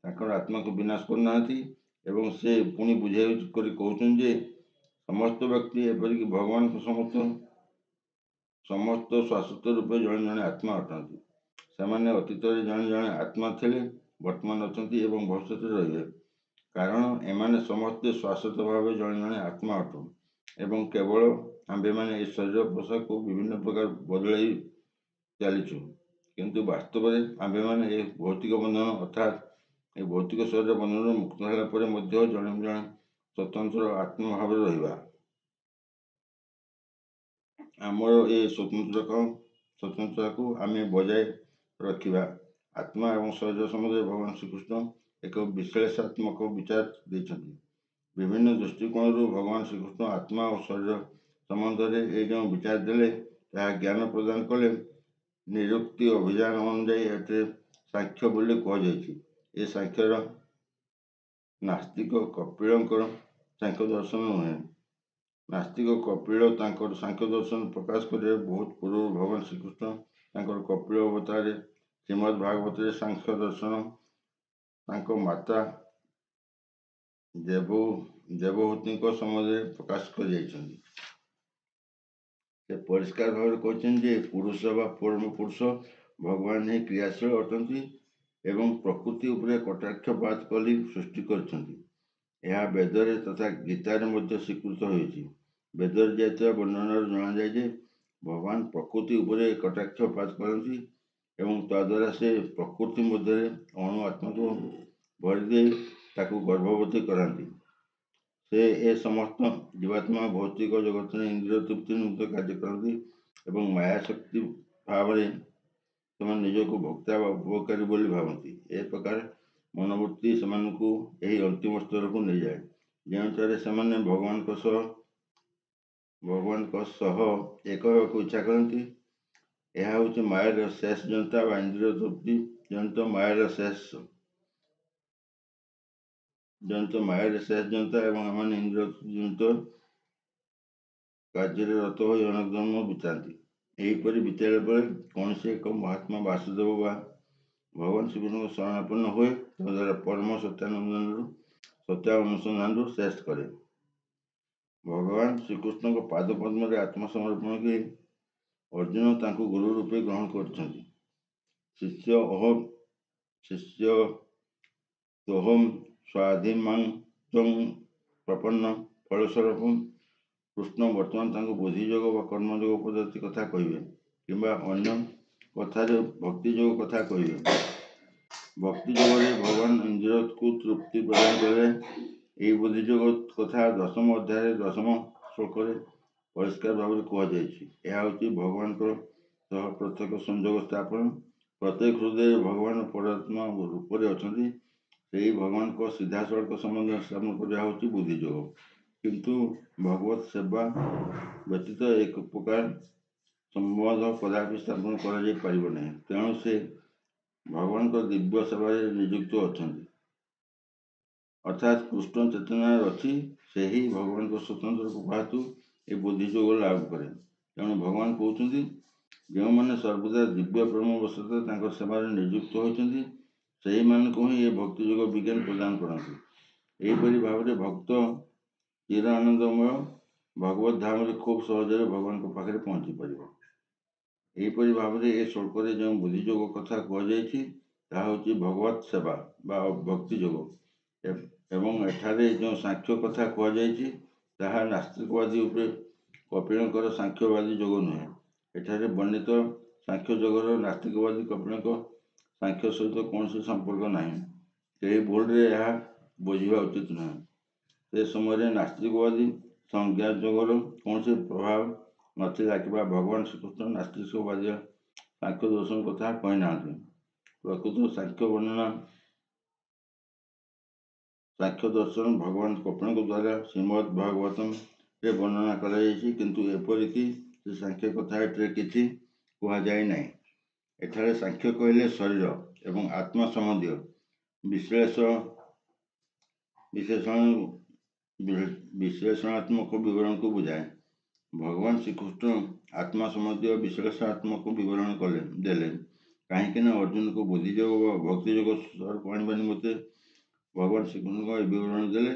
ତାଙ୍କର ଆତ୍ମାକୁ ବିନାଶ କରୁନାହାନ୍ତି, ଏବଂ ସେ ପୁଣି ବୁଝାଇ କରି କହୁଛନ୍ତି ଯେ ସମସ୍ତ ବ୍ୟକ୍ତି ଏପରିକି ଭଗବାନଙ୍କ ସମସ୍ତ ଶାଶ୍ୱତ ରୂପେ ଜଣେ ଜଣେ ଆତ୍ମା ଅଟନ୍ତି। ସେମାନେ ଅତୀତରେ ଜଣେ ଜଣେ ଆତ୍ମା ଥିଲେ, ବର୍ତ୍ତମାନ ଅଛନ୍ତି ଏବଂ ଭବିଷ୍ୟତରେ ରହିବେ, କାରଣ ଏମାନେ ସମସ୍ତେ ଶାଶ୍ୱତ ଭାବେ ଜଣେ ଜଣେ ଆତ୍ମା ଅଟନ୍ତି। ଏବଂ କେବଳ ଆମ୍ଭେମାନେ ଏ ଶରୀର ପୋଷାକକୁ ବିଭିନ୍ନ ପ୍ରକାର ବଦଳାଇ ଚାଲିଛୁ, କିନ୍ତୁ ବାସ୍ତବରେ ଆମ୍ଭେମାନେ ଏ ଭୌତିକ ବନ୍ଧନ ଅର୍ଥାତ୍ ଏ ଭୌତିକ ଶରୀର ବନ୍ଧନରୁ ମୁକ୍ତ ହେଲା ପରେ ମଧ୍ୟ ଜଣେ ଜଣେ ସ୍ୱତନ୍ତ୍ର ଆତ୍ମା ଭାବରେ ରହିବା। ଆମର ଏ ସ୍ୱତନ୍ତ୍ରତାକୁ ଆମେ ବଜାୟ ରଖିବା। ଆତ୍ମା ଏବଂ ଶରୀର ସମ୍ବନ୍ଧରେ ଭଗବାନ ଶ୍ରୀକୃଷ୍ଣ ଏକ ବିଶ୍ଳେଷଣାତ୍ମକ ବିଚାର ଦେଇଛନ୍ତି। ବିଭିନ୍ନ ଦୃଷ୍ଟିକୋଣରୁ ଭଗବାନ ଶ୍ରୀକୃଷ୍ଣ ଆତ୍ମା ଓ ଶରୀର ସମ୍ବନ୍ଧରେ ଏ ଯେଉଁ ବିଚାର ଦେଲେ, ତାହା ଜ୍ଞାନ ପ୍ରଦାନ କଲେ। ନିରୁକ୍ତି ଅଭିଯାନ ଅନୁଯାୟୀ ଏଥିରେ ସାଂଖ୍ୟ ବୋଲି କୁହାଯାଇଛି। ଏ ସାଂଖ୍ୟର ନାସ୍ତିକ କପିଳଙ୍କର ସାଂଖ୍ୟ ଦର୍ଶନ ନୁହେଁ। ନାସ୍ତିକ କପିଳ ତାଙ୍କର ସାଂଖ୍ୟ ଦର୍ଶନ ପ୍ରକାଶ କରିବା ବହୁତ ପୂର୍ବରୁ ଭଗବାନ ଶ୍ରୀକୃଷ୍ଣ ତାଙ୍କର କପିଳ ଅବତାରରେ ଶ୍ରୀମଦ୍ ଭାଗବତରେ ସାଂଖ୍ୟ ଦର୍ଶନ ତାଙ୍କ ମାତା ଦେବହୂତିଙ୍କ ସମ୍ବନ୍ଧରେ ପ୍ରକାଶ କରିଯାଇଛନ୍ତି। ସେ ପରିଷ୍କାର ଭାବରେ କହିଛନ୍ତି ଯେ ପୁରୁଷ ବା ପରମ ପୁରୁଷ ଭଗବାନ ହିଁ କ୍ରିୟାଶୀଳ ଅଟନ୍ତି ଏବଂ ପ୍ରକୃତି ଉପରେ କଟାକ୍ଷପାତ କରି ସୃଷ୍ଟି କରିଛନ୍ତି। ଏହା ବେଦରେ ତଥା ଗୀତାରେ ମଧ୍ୟ ସ୍ୱୀକୃତ ହୋଇଛି। ବେଦରେ ଦିଆଯାଇଥିବା ବର୍ଣ୍ଣନାରୁ ଜଣାଯାଏ ଯେ ଭଗବାନ ପ୍ରକୃତି ଉପରେ କଟାକ୍ଷପାତ କରନ୍ତି ଏବଂ ତଦ୍ୱାରା ସେ ପ୍ରକୃତି ମଧ୍ୟରେ ଅଣୁ ଆତ୍ମାକୁ ଭରିଦେଇ ତାକୁ ଗର୍ଭବତୀ କରାନ୍ତି। ସେ ଏ ସମସ୍ତ ଜୀବାତ୍ମା ଭୌତିକ ଜଗତରେ ଇନ୍ଦ୍ରିୟ ତୃପ୍ତି ନିମିତ୍ତ କାର୍ଯ୍ୟ କରନ୍ତି ଏବଂ ମାୟା ଶକ୍ତି ଭାବରେ ସେମାନେ ନିଜକୁ ଭୋକ୍ତା ବା ଉପକାରୀ ବୋଲି ଭାବନ୍ତି। ଏ ପ୍ରକାର ମନୋବୃତ୍ତି ସେମାନଙ୍କୁ ଏହି ଅନ୍ତିମ ସ୍ତରକୁ ନେଇଯାଏ, ଯେଉଁଠାରେ ସେମାନେ ଭଗବାନଙ୍କ ସହ ଏକ ହେବାକୁ ଇଚ୍ଛା କରନ୍ତି। ଏହା ହେଉଛି ମାୟାର ଶେଷ ଜନ୍ତା ବା ଇନ୍ଦ୍ରିୟ ତୃପ୍ତି ଜନିତ ମାୟାର ଶେଷ ଜନ୍ତା ଏବଂ ଏମାନେ ଇନ୍ଦ୍ରିୟ ଜନିତ କାର୍ଯ୍ୟରେ ରତ ହୋଇ ଅନେକ ଜନ୍ମ ବିତାନ୍ତି। ଏହିପରି ବିତାଇଲା ପରେ କୌଣସି ଏକ ମହାତ୍ମା ବାସୁଦେବ ବା ଭଗବାନ ଶ୍ରୀକୃଷ୍ଣଙ୍କ ଶରଣାପନ୍ନ ହୁଏ, ତଦ୍ୱାରା ପରମ ସତ୍ୟ ଅନୁସନ୍ଧାନରୁ ଶେଷ କରେ। ଭଗବାନ ଶ୍ରୀକୃଷ୍ଣଙ୍କ ପାଦ ପଦ୍ମରେ ଆତ୍ମସମର୍ପଣ କରି ଅର୍ଜୁନ ତାଙ୍କୁ ଗୁରୁ ରୂପେ ଗ୍ରହଣ କରିଛନ୍ତି। ଶିଷ୍ୟ ତୋହମ୍ ସ୍ୱାଧୀମାଂ ତ୍ୱଂ ପ୍ରପନ୍ନ ଫଳସ୍ୱରୂପମ୍। କୃଷ୍ଣ ବର୍ତ୍ତମାନ ତାଙ୍କୁ ବୁଦ୍ଧିଯୋଗ ବା କର୍ମଯୋଗ ପଦ୍ଧତି କଥା କହିବେ, କିମ୍ବା ଅନ୍ୟ କଥାରେ ଭକ୍ତିଯୋଗ କଥା କହିବେ। ଭକ୍ତି ଯୋଗରେ ଭଗବାନ ଇନ୍ଦ୍ରିୟକୁ ତୃପ୍ତି ପ୍ରଦାନ କଲେ। ଏହି ବୁଦ୍ଧିଯୋଗ କଥା ଦଶମ ଅଧ୍ୟାୟରେ ଦଶମ ଶ୍ଲୋକରେ ପରିଷ୍କାର ଭାବରେ କୁହାଯାଇଛି। ଏହା ହେଉଛି ଭଗବାନଙ୍କ ସହ ପ୍ରତ୍ୟକ୍ଷ ସଂଯୋଗ ସ୍ଥାପନ। ପ୍ରତ୍ୟେକ ହୃଦୟରେ ଭଗବାନ ପରମାତ୍ମା ରୂପରେ ଅଛନ୍ତି। ସେହି ଭଗବାନଙ୍କ ସିଧାସଳଖ ସମ୍ବନ୍ଧ ସ୍ଥାପନ କରିବା ହେଉଛି ବୁଦ୍ଧି ଯୋଗ। କିନ୍ତୁ ଭଗବତ ସେବା ବ୍ୟତୀତ ଏକ ପ୍ରକାର ସମ୍ବନ୍ଧ କଦାପି ସ୍ଥାପନ କରାଯାଇ ପାରିବ ନାହିଁ। ତେଣୁ ସେ ଭଗବାନଙ୍କ ଦିବ୍ୟ ସେବାରେ ନିଯୁକ୍ତ ଅଛନ୍ତି, ଅର୍ଥାତ୍ କୃଷ୍ଣ ଚେତନାରେ ଅଛି। ସେହି ଭଗବାନଙ୍କ ସ୍ୱତନ୍ତ୍ର କୃପା ହେତୁ ଏ ବୁଦ୍ଧି ଯୋଗ ଲାଭ କରେ। ତେଣୁ ଭଗବାନ କହୁଛନ୍ତି, ଯେଉଁମାନେ ସର୍ବଦା ଦିବ୍ୟ ପ୍ରେମବଶତଃ ତାଙ୍କ ସେବାରେ ନିଯୁକ୍ତ ହୋଇଛନ୍ତି, ସେହିମାନଙ୍କୁ ହିଁ ଏ ଭକ୍ତି ଯୋଗ ବିଜ୍ଞାନ ପ୍ରଦାନ କରନ୍ତି। ଏହିପରି ଭାବରେ ଭକ୍ତ ଚିର ଆନନ୍ଦମୟ ଭଗବତ ଧାମରେ ଖୁବ୍ ସହଜରେ ଭଗବାନଙ୍କ ପାଖରେ ପହଞ୍ଚି ପାରିବ। ଏହିପରି ଭାବରେ ଏ ଶ୍ଲୋକରେ ଯେଉଁ ବୁଦ୍ଧି ଯୋଗ କଥା କୁହାଯାଇଛି, ତାହା ହେଉଛି ଭଗବତ ସେବା ବା ଭକ୍ତି ଯୋଗ। ଏବଂ ଏଠାରେ ଯେଉଁ ସାଂଖ୍ୟ କଥା କୁହାଯାଇଛି, ତାହା ନାସ୍ତିକବାଦୀ ଉପରେ କପିଳଙ୍କର ସାଂଖ୍ୟବାଦୀ ଯୋଗ ନୁହେଁ। ଏଠାରେ ବର୍ଣ୍ଣିତ ସାଂଖ୍ୟ ଯୋଗର ନାସ୍ତିକବାଦୀ କପିଳଙ୍କ ସାଂଖ୍ୟ ସହିତ କୌଣସି ସମ୍ପର୍କ ନାହିଁ। କେହି ଭୁଲରେ ଏହା ବୁଝିବା ଉଚିତ ନୁହେଁ। ସେ ସମୟରେ ନାସ୍ତିକବାଦୀ ସଂଜ୍ଞା ଯୋଗର କୌଣସି ପ୍ରଭାବ ନଥିଲା କିମ୍ବା ଭଗବାନ ଶ୍ରୀକୃଷ୍ଣ ନାସ୍ତିକବାଦୀ ସାଂଖ୍ୟ ଦର୍ଶନ କଥା କହିନାହାନ୍ତି। ପ୍ରକୃତ ସାଂଖ୍ୟ ଦର୍ଶନ ଭଗବାନ କପିଳଙ୍କ ଦ୍ୱାରା ଶ୍ରୀମଦ୍ ଭାଗବତମରେ ବର୍ଣ୍ଣନା କରାଯାଇଛି, କିନ୍ତୁ ଏପରିକି ସେ ସାଂଖ୍ୟ କଥା ଏଠାରେ କିଛି କୁହାଯାଇ ନାହିଁ। ଏଠାରେ ସାଂଖ୍ୟ କହିଲେ ଶରୀର ଏବଂ ଆତ୍ମା ସମ୍ବନ୍ଧୀୟ ବିଶ୍ଳେଷଣାତ୍ମକ ବିବରଣକୁ ବୁଝାଏ। ଭଗବାନ ଶ୍ରୀକୃଷ୍ଣ ଆତ୍ମା ସମ୍ବନ୍ଧୀୟ ବିଶ୍ଳେଷଣାତ୍ମକ ବିବରଣ ଦେଲେ, କାହିଁକି ନା ଅର୍ଜୁନକୁ ବୁଦ୍ଧି ଯୋଗ ବା ଭକ୍ତି ଯୋଗ ସ୍ୱରୂପ ଆଣିବା ନିମନ୍ତେ ଭଗବାନ ଶ୍ରୀକୃଷ୍ଣଙ୍କ ଏହି ବିବରଣୀ ଦେଲେ।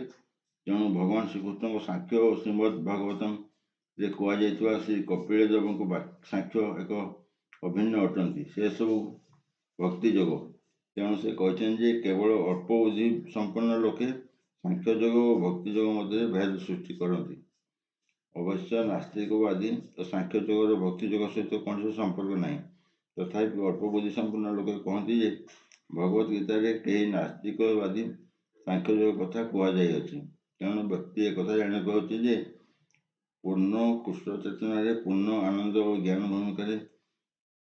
ତେଣୁ ଭଗବାନ ଶ୍ରୀକୃଷ୍ଣଙ୍କ ସାଂଖ୍ୟ ଓ ଶ୍ରୀମଦ୍ ଭାଗବତମରେ କୁହାଯାଇଥିବା ଶ୍ରୀ କପିଳ ଦେବଙ୍କ ସାଂଖ୍ୟ ଏକ ଅଭିନ୍ନ ଅଟନ୍ତି। ସେସବୁ ଭକ୍ତି ଯୋଗ। ତେଣୁ ସେ କହିଛନ୍ତି ଯେ କେବଳ ଅଳ୍ପ ବୁଦ୍ଧି ସମ୍ପନ୍ନ ଲୋକେ ସାଂଖ୍ୟ ଯୋଗ ଓ ଭକ୍ତି ଯୋଗ ମଧ୍ୟରେ ଭେଦ ସୃଷ୍ଟି କରନ୍ତି। ଅବଶ୍ୟ ନାସ୍ତିକବାଦୀ ଓ ସାଂଖ୍ୟ ଯୋଗର ଭକ୍ତି ଯୋଗ ସହିତ କୌଣସି ସମ୍ପର୍କ ନାହିଁ। ତଥାପି ଅଳ୍ପ ବୁଦ୍ଧି ସମ୍ପନ୍ନ ଲୋକେ କହନ୍ତି ଯେ ଭଗବତ ଗୀତାରେ କେହି ନାସ୍ତିକବାଦୀ ସାଂଖ୍ୟ ଯୋଗ କଥା କୁହାଯାଇଅଛି। ତେଣୁ ବ୍ୟକ୍ତି ଏକଥା ଜାଣିବାକୁ ହେଉଛି ଯେ ପୂର୍ଣ୍ଣ କୃଷ୍ଣ ଚେତନାରେ ପୂର୍ଣ୍ଣ ଆନନ୍ଦ ଓ ଜ୍ଞାନ ଭୂମିକାରେ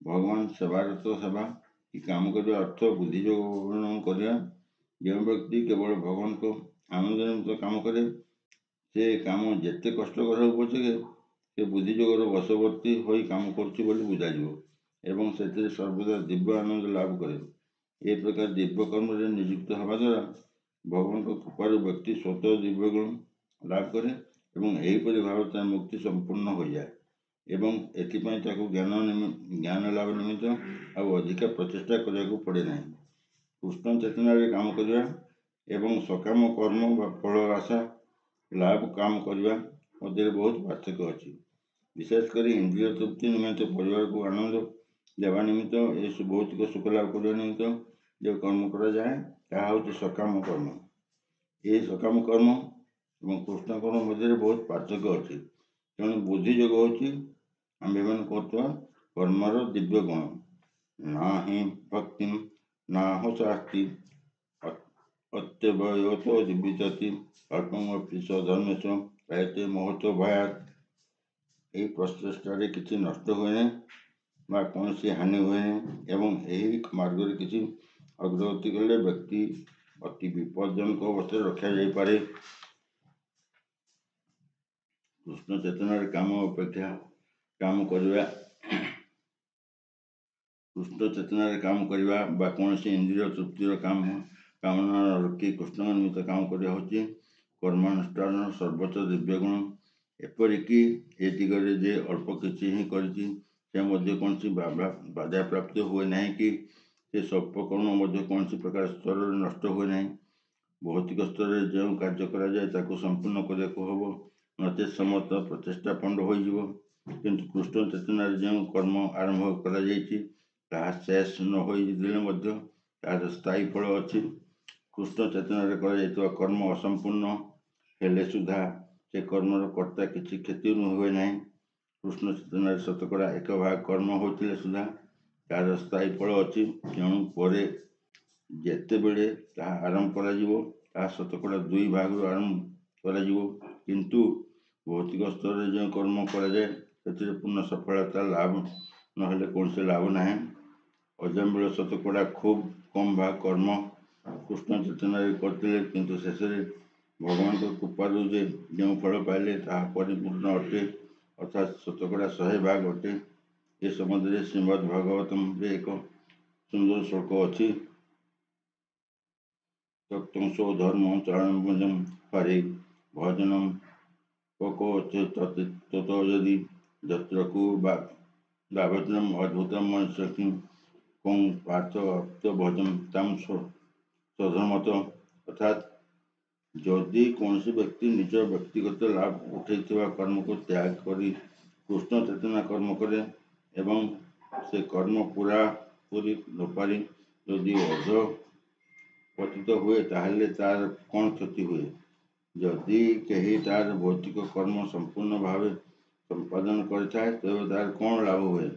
ଭଗବାନ ସେବାରତ ସେବା କି କାମ କରିବା ଅର୍ଥ ବୁଦ୍ଧି ଯୋଗ ବର୍ଣ୍ଣନ କରିବା। ଯେଉଁ ବ୍ୟକ୍ତି କେବଳ ଭଗବାନଙ୍କ ଆନନ୍ଦ ନିମିତ୍ତ କାମ କରେ, ସେ କାମ ଯେତେ କଷ୍ଟକର ହେଉ ପଛକେ ସେ ବୁଦ୍ଧି ଯୋଗର ବଶବର୍ତ୍ତୀ ହୋଇ କାମ କରୁଛି ବୋଲି ବୁଝାଯିବ ଏବଂ ସେଥିରେ ସର୍ବଦା ଦିବ୍ୟ ଆନନ୍ଦ ଲାଭ କରେ। ଏ ପ୍ରକାର ଦିବ୍ୟ କର୍ମରେ ନିଯୁକ୍ତ ହେବା ଦ୍ୱାରା ଭଗବାନଙ୍କ କୃପାରୁ ବ୍ୟକ୍ତି ସ୍ୱତଃ ଦିବ୍ୟ ଗୁଣ ଲାଭ କରେ ଏବଂ ଏହିପରି ଭାବରେ ତାର ମୁକ୍ତି ସମ୍ପୂର୍ଣ୍ଣ ହୋଇଯାଏ ଏବଂ ଏଥିପାଇଁ ତାକୁ ଜ୍ଞାନ ଲାଭ ନିମିତ୍ତ ଆଉ ଅଧିକା ପ୍ରଚେଷ୍ଟା କରିବାକୁ ପଡ଼େ ନାହିଁ। କୃଷ୍ଣ ଚେତନାରେ କାମ କରିବା ଏବଂ ସକାମ କର୍ମ ବା ଫଳ ଆଶା ଲାଭ କାମ କରିବା ମଧ୍ୟରେ ବହୁତ ପାର୍ଥକ୍ୟ ଅଛି। ବିଶେଷ କରି ଇନ୍ଦ୍ରିୟ ତୃପ୍ତି ନିମିତ୍ତ ପରିବାରକୁ ଆନନ୍ଦ ଦେବା ନିମିତ୍ତ ଏ ଭୌତିକ ସୁଖ ଲାଭ କରିବା ନିମିତ୍ତ ଯେଉଁ କର୍ମ କରାଯାଏ, ତାହା ହେଉଛି ସକାମ କର୍ମ। ଏହି ସକାମ କର୍ମ ଏବଂ କୃଷ୍ଣ କର୍ମ ମଧ୍ୟରେ ବହୁତ ପାର୍ଥକ୍ୟ ଅଛି। ତେଣୁ ବୁଦ୍ଧି ଯୋଗ ହେଉଛି ଆମ୍ଭେମାନେ କରୁଥିବା କର୍ମର ଦିବ୍ୟ ଗୁଣ। ନା ହିଁ ଭକ୍ତି ନା ହୋ ଶାସ୍ତି ଅତ୍ୟବୟତ ବିଚତି ଅଳ୍ପମପି ଧର୍ମେଶ ପ୍ରାୟତେ ମହତ୍ଵ ଭୟାତ୍। ଏହି ପ୍ରଚେଷ୍ଟାରେ କିଛି ନଷ୍ଟ ହୁଏନି ବା କୌଣସି ହାନି ହୁଏନି ଏବଂ ଏହି ମାର୍ଗରେ କିଛି ଅଗ୍ରଗତି କଲେ ବ୍ୟକ୍ତି ଅତି ବିପଜ୍ଜନକ ଅବସ୍ଥାରେ ରଖାଯାଇପାରେ। କୃଷ୍ଣ ଚେତନାରେ କାମ ଅପେକ୍ଷା କାମ କରିବା ବା କୌଣସି ଇନ୍ଦ୍ରିୟ ତୃପ୍ତିର କାମନା ରଖି କୃଷ୍ଣଙ୍କ ନିମିତ୍ତ କାମ କରିବା ହେଉଛି କର୍ମାନୁଷ୍ଠାନର ସର୍ବୋଚ୍ଚ ଦିବ୍ୟ ଗୁଣ। ଏପରିକି ଏ ଦିଗରେ ଯେ ଅଳ୍ପ କିଛି ହିଁ କରିଛି, ସେ ମଧ୍ୟ କୌଣସି ବାଧାପ୍ରାପ୍ତ ହୁଏ ନାହିଁ କି ସେ ସ୍ୱଳ୍ପ କର୍ମ ମଧ୍ୟ କୌଣସି ପ୍ରକାର ସ୍ତରରେ ନଷ୍ଟ ହୁଏ ନାହିଁ। ଭୌତିକ ସ୍ତରରେ ଯେଉଁ କାର୍ଯ୍ୟ କରାଯାଏ ତାକୁ ସମ୍ପୂର୍ଣ୍ଣ କରିବାକୁ ହେବ, ନଚେତ୍ ସମସ୍ତ ପ୍ରଚେଷ୍ଟା ପଣ୍ଡ ହୋଇଯିବ। କିନ୍ତୁ କୃଷ୍ଣ ଚେତନାରେ ଯେଉଁ କର୍ମ ଆରମ୍ଭ କରାଯାଇଛି, ତାହା ଶେଷ ନ ହୋଇଥିଲେ ମଧ୍ୟ ତାହାର ସ୍ଥାୟୀ ଫଳ ଅଛି। କୃଷ୍ଣ ଚେତନାରେ କରାଯାଇଥିବା କର୍ମ ଅସମ୍ପୂର୍ଣ୍ଣ ହେଲେ ସୁଦ୍ଧା ସେ କର୍ମର କର୍ତ୍ତା କିଛି କ୍ଷତି ହୁଏ ନାହିଁ। କୃଷ୍ଣ ଚେତନାରେ ଶତକଡ଼ା 1 ଭାଗ କର୍ମ ହୋଇଥିଲେ ସୁଦ୍ଧା ତାହାର ସ୍ଥାୟୀ ଫଳ ଅଛି। ତେଣୁ ପରେ ଯେତେବେଳେ ତାହା ଆରମ୍ଭ କରାଯିବ, ତାହା ଶତକଡ଼ା 2 ଭାଗରୁ ଆରମ୍ଭ କରାଯିବ। କିନ୍ତୁ ଭୌତିକ ସ୍ତରରେ ଯେଉଁ କର୍ମ କରାଯାଏ, ସେଥିରେ ପୂର୍ଣ୍ଣ ସଫଳତା ଲାଭ ନହେଲେ କୌଣସି ଲାଭ ନାହିଁ। ଅଜାମିଳ ଶତକଡ଼ା ଖୁବ୍ କମ୍ ଭାଗ କର୍ମ କୃଷ୍ଣ ଚେତନାରେ କରିଥିଲେ, କିନ୍ତୁ ଶେଷରେ ଭଗବାନଙ୍କ କୃପାରୁ ଯେ ଯେଉଁ ଫଳ ପାଇଲେ ତାହା ପରିପୂର୍ଣ୍ଣ ଅଟେ, ଅର୍ଥାତ୍ ଶତକଡ଼ା 100% ଅଟେ। ଏ ସମ୍ବନ୍ଧରେ ଶ୍ରୀମଦ୍ ଭାଗବତମରେ ଏକ ସୁନ୍ଦର ଶ୍ଲୋକ ଅଛି। ତତ୍ତ୍ୱଂସୋ ଧର୍ମ ଚାରଣଭୁଜଂ ହରେ ଭଜନಂ ପକୋଚ ତतो यदि यत्र दाभद्रम अद्भुतम शक्ति कौं पार्थ अप्त भजम ताम स्वधर्मत। अर्थात ଯଦି କୌଣସି ବ୍ୟକ୍ତି ନିଜ ବ୍ୟକ୍ତିଗତ ଲାଭ ଉଠାଇଥିବା କର୍ମକୁ ତ୍ୟାଗ କରି କୃଷ୍ଣ ଚେତନା କର୍ମ କରେ ଏବଂ ସେ କର୍ମ ପୁରାପୁରି ନପାରି ଯଦି ଅଧ ପତିତ ହୁଏ, ତାହେଲେ ତାର କ'ଣ କ୍ଷତି ହୁଏ? ଯଦି କେହି ତାର ଭୌତିକ କର୍ମ ସମ୍ପୂର୍ଣ୍ଣ ଭାବେ ସମ୍ପାଦନ କରିଥାଏ, ତେବେ ତାର କ'ଣ ଲାଭ ହୁଏ?